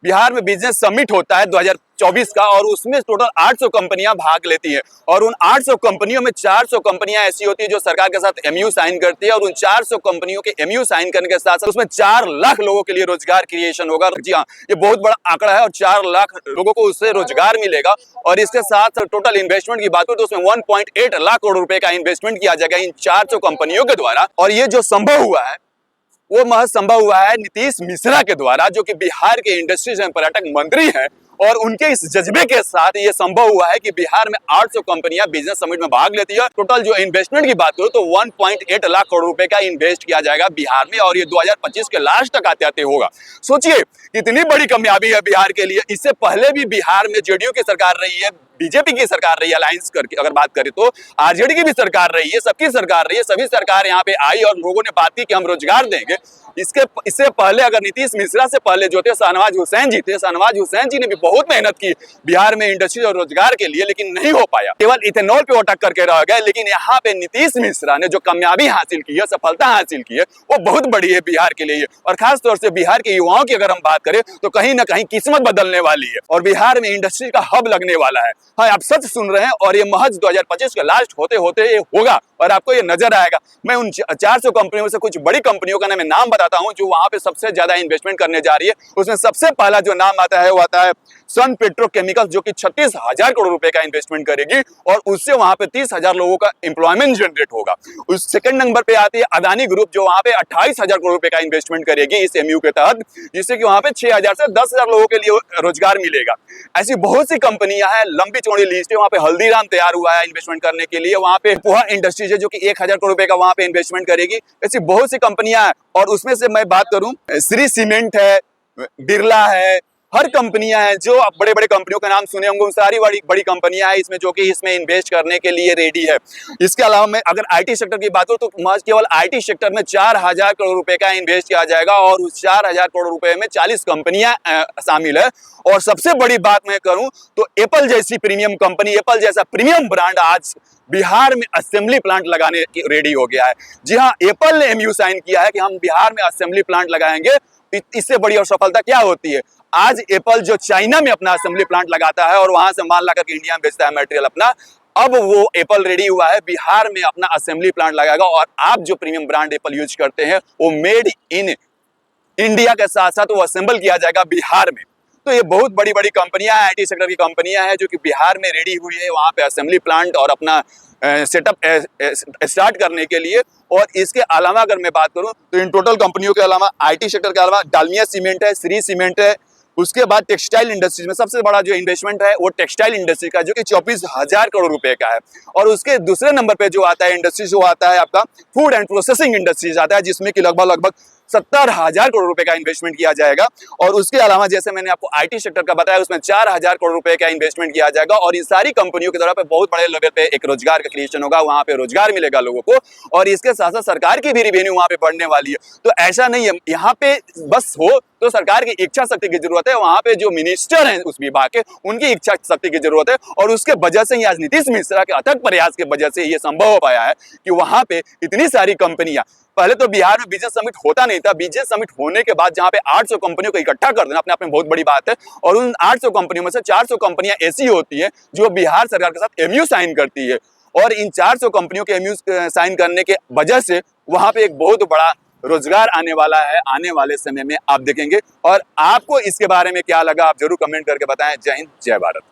बिहार में business summit होता है 2024 का, और उसमें टोटल 800 कंपनियां भाग लेती हैं। और उन 800 कंपनियों में 400 कंपनियां ऐसी होती है जो सरकार के साथ एमयू साइन करती है, और उन 400 कंपनियों के एमयू साइन करने के साथ साथ उसमें 4 लाख लोगों के लिए रोजगार क्रिएशन होगा। जी हाँ, ये बहुत बड़ा आंकड़ा है और 4 लाख लोगों को उससे रोजगार मिलेगा। और इसके साथ टोटल इन्वेस्टमेंट की बात करें तो उसमें 1.8 लाख करोड़ रुपए का इन्वेस्टमेंट किया जाएगा इन 400 कंपनियों के द्वारा। और ये जो संभव हुआ है वो महज संभव हुआ है नीतीश मिश्रा के द्वारा, जो कि बिहार के इंडस्ट्रीज एवं पर्यटक मंत्री हैं। और उनके इस जज्बे के साथ ये संभव हुआ है कि बिहार में 800 कंपनियां बिजनेस समिट में भाग लेती है। टोटल जो इन्वेस्टमेंट की बात करो तो 1.8 लाख करोड़ रुपए का इन्वेस्ट किया जाएगा बिहार में, और ये 2025 के लास्ट तक आते आते होगा। सोचिए कितनी बड़ी कामयाबी है बिहार के लिए। इससे पहले भी बिहार में जेडीयू की सरकार रही है, बीजेपी की सरकार रही है, अलायंस करके अगर बात करें तो आरजेडी की भी सरकार रही है, सबकी सरकार रही है, सभी सरकार यहाँ पे आई और लोगों ने बात की कि हम रोजगार देंगे। इससे पहले अगर नीतीश मिश्रा से पहले जो थे शाहनवाज हुसैन जी थे, शाहनवाज हुसैन जी ने भी बहुत मेहनत की बिहार में इंडस्ट्री और रोजगार के लिए, लेकिन नहीं हो पाया, केवल इथेनॉल पे अटक करके रह गए। लेकिन यहाँ पे नीतीश मिश्रा ने जो कामयाबी हासिल की है, सफलता हासिल की है, वो बहुत बड़ी है बिहार के लिए। और खास तौर से बिहार के युवाओं की अगर हम बात करें तो कहीं ना कहीं किस्मत बदलने वाली है और बिहार में इंडस्ट्री का हब लगने वाला है। हाँ, आप सच सुन रहे हैं, और ये महज 2025 के लास्ट होते होते ये होगा और आपको ये नजर आएगा। मैं उन 400 कंपनियों में से कुछ बड़ी कंपनियों का मैं नाम बताता हूं जो वहां पे सबसे ज्यादा इन्वेस्टमेंट करने जा रही है। उसमें सबसे पहला जो नाम आता है वो आता है सन पेट्रोकेमिकल्स, जो कि 36,000 करोड़ रुपए का इन्वेस्टमेंट करेगी और उससे वहां पे 30,000 लोगों का एम्प्लॉयमेंट जनरेट होगा। उस सेकंड नंबर पे आती है अदानी ग्रुप, जो वहां पे 28,000 करोड़ रुपए का इन्वेस्टमेंट करेगी इस एमयू के तहत, जिससे कि वहां पे 6,000 से 10,000 लोगों के लिए रोजगार मिलेगा। ऐसी बहुत सी कंपनियां हैं, लंबी चौड़ी लिस्ट है। वहां पे हल्दीराम तैयार हुआ है इन्वेस्टमेंट करने के लिए, वहां पे पोहा इंडस्ट्रीज है जो कि 1,000 करोड़ रुपए का वहां पे इन्वेस्टमेंट करेगी। ऐसी बहुत सी कंपनियां हैं, और उसमें से मैं बात करूं श्री सीमेंट है, बिरला है, हर कंपनियां हैं जो आप बड़े बड़े कंपनियों का नाम सुने होंगे, सारी बड़ी कंपनियां हैं इसमें जो कि इसमें इन्वेस्ट करने के लिए रेडी है। इसके अलावा मैं अगर आईटी सेक्टर की बात करूं तो केवल आईटी सेक्टर में 4,000 करोड़ रुपए का इन्वेस्ट किया जाएगा, और उस 4,000 करोड़ रुपए में 40 कंपनियां शामिल है। और सबसे बड़ी बात मैं करूं तो एप्पल जैसी प्रीमियम कंपनी, एप्पल जैसा प्रीमियम ब्रांड आज बिहार में असेंबली प्लांट लगाने रेडी हो गया है। जी हाँ, एप्पल ने एमयू साइन किया है कि हम बिहार में असेंबली प्लांट लगाएंगे। इससे बड़ी और सफलता क्या होती है। आज एप्पल जो चाइना में अपना असेंबली प्लांट लगाता है और वहां से माल लाकर के इंडिया में बेचता है मटेरियल अपना, अब वो एप्पल रेडी हुआ है बिहार में अपना असेंबली प्लांट लगाएगा। और आप जो प्रीमियम ब्रांड एप्पल यूज करते हैं वो मेड इन इंडिया के साथ साथ वो असेंबल किया जाएगा बिहार में। तो ये बहुत बड़ी बड़ी कंपनियां हैं, आईटी सेक्टर की कंपनियां हैं जो कि बिहार में रेडी हुई है वहां पे असेंबली प्लांट और अपना सेटअप स्टार्ट करने के लिए। और इसके अलावा अगर मैं बात करूं तो इन टोटल कंपनियों के अलावा आईटी सेक्टर के अलावा डालमिया सीमेंट है, श्री सीमेंट है। उसके बाद टेक्सटाइल इंडस्ट्रीज में सबसे बड़ा जो इन्वेस्टमेंट है वो टेक्सटाइल इंडस्ट्री का, जो कि 24,000 करोड़ रुपए का है। और उसके दूसरे नंबर पे जो आता है इंडस्ट्रीज, वो आता है आपका फूड एंड प्रोसेसिंग इंडस्ट्रीज आता है, जिसमें कि लगभग 70,000 करोड़ रुपए का इन्वेस्टमेंट किया जाएगा। और उसके अलावा जैसे मैंने आपको आईटी सेक्टर का बताया उसमें 4,000 करोड़ रुपए का इन्वेस्टमेंट किया जाएगा। और इन सारी कंपनियों के द्वारा पे बहुत बड़े लेवल पे एक रोजगार का क्रिएशन होगा, वहां पे रोजगार मिलेगा लोगों को, और इसके साथ साथ सरकार की भी रेवेन्यू वहां पे बढ़ने वाली है। तो ऐसा नहीं है यहाँ पे बस हो तो सरकार की इच्छा शक्ति की जरूरत है, वहां पे जो मिनिस्टर हैं उस विभाग के उनकी इच्छा शक्ति की जरूरत है। और उसके वजह से ही आज नीतीश मिश्रा के अथक प्रयास के वजह से ये संभव हो पाया है कि वहां पे इतनी सारी कंपनियां, पहले तो बिहार में बिजनेस समिट होता नहीं था, बिजनेस समिट होने के बाद जहां पे 800 कंपनियों को इकट्ठा कर देना अपने आप में बहुत बड़ी बात है। और उन 800 कंपनियों में से 400 कंपनियां ऐसी होती हैं जो बिहार सरकार के साथ एमयू साइन करती है, और इन 400 कंपनियों के एमयू साइन करने के वजह से वहां पे एक बहुत बड़ा रोजगार आने वाला है, आने वाले समय में आप देखेंगे। और आपको इसके बारे में क्या लगा आप जरूर कमेंट करके बताएं। जय हिंद, जय भारत।